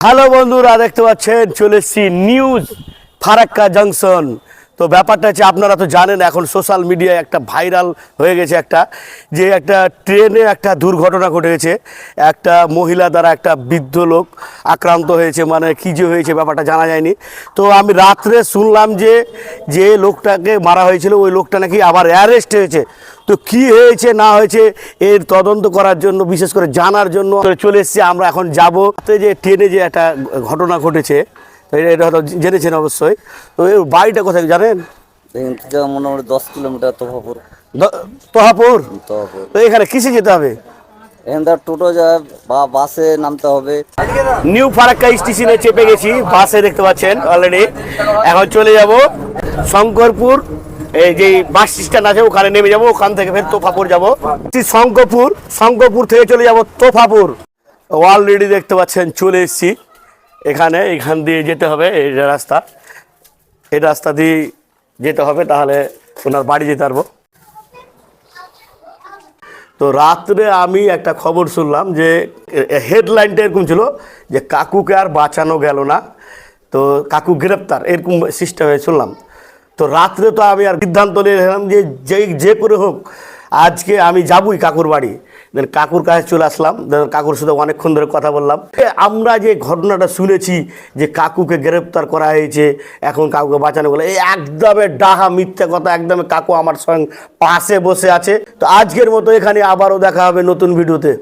Hello বন্ধুরা, দেখতে পাচ্ছেন চলে এসেছি নিউজ ফারাক্কা জংশন। তো ব্যাপারটা হচ্ছে, আপনারা তো জানেন এখন সোশ্যাল মিডিয়ায় একটা ভাইরাল হয়ে গেছে একটা ট্রেনে একটা দুর্ঘটনা ঘটে গেছে। একটা মহিলা দ্বারা একটা বৃদ্ধ লোক আক্রান্ত হয়েছে, মানে কী যে হয়েছে ব্যাপারটা জানা যায়নি। তো আমি রাত্রে শুনলাম যে লোকটাকে মারা হয়েছিল ওই লোকটা নাকি আবার অ্যারেস্ট হয়েছে। তো কি হয়েছে না হয়েছে এর তদন্ত করার জন্য, বিশেষ করে জানার জন্য চলে এসেছি আমরা। এখন যাবো যে ট্রেনে যে একটা ঘটনা ঘটেছে, এটা হয়তো জেনেছেন অবশ্যই। তো এর বাড়িটা কোথায় জানেন? এখান থেকে মোটামুটি 10 কিলোমিটার তোহাপুর। তোহাপুর। তোহাপুর তো এখানে কিসে যেতে হবে? এখান থেকে টোটো যায় বা বাসে নামতে হবে। নিউ ফারাক্কা স্টেশনে চেপে গেছি, বাসে দেখতে পাচ্ছেন অলরেডি। এখন চলে যাব শঙ্করপুর, এই যে বাস স্ট্যান্ড আছে ওখানে নেমে যাব, ওখান থেকে ফের তোফাপুর যাব। শঙ্করপুর থেকে চলে যাব তোফাপুর। অলরেডি দেখতে পাচ্ছেন চলে এসেছি এখান দিয়ে যেতে হবে। এই রাস্তা দিয়ে যেতে হবে, তাহলে ওনার বাড়ি যেতে পারবো। তো রাত্রে আমি একটা খবর শুনলাম যে হেডলাইনটা এরকম ছিল যে কাকুকে আর বাঁচানো গেল না, তো কাকু গ্রেপ্তার, এরকম সিস্টেমে শুনলাম। তো রাত্রে তো আমি আর সিদ্ধান্ত নিয়ে নিলাম যে করে হোক আজকে আমি যাবই কাকুর বাড়ি। দেন কাকুর কাছে চলে আসলাম, কাকুর সাথে অনেকক্ষণ ধরে কথা বললাম। আমরা যে ঘটনাটা শুনেছি যে কাকুকে গ্রেপ্তার করা হয়েছে, এখন কাকুকে বাঁচানো গেলো, এই একদমই ডাহা মিথ্যা কথা। একদমই কাকু আমার সঙ্গে পাশে বসে আছে। তো আজকের মতো এখানে আবারও দেখা হবে নতুন ভিডিওতে।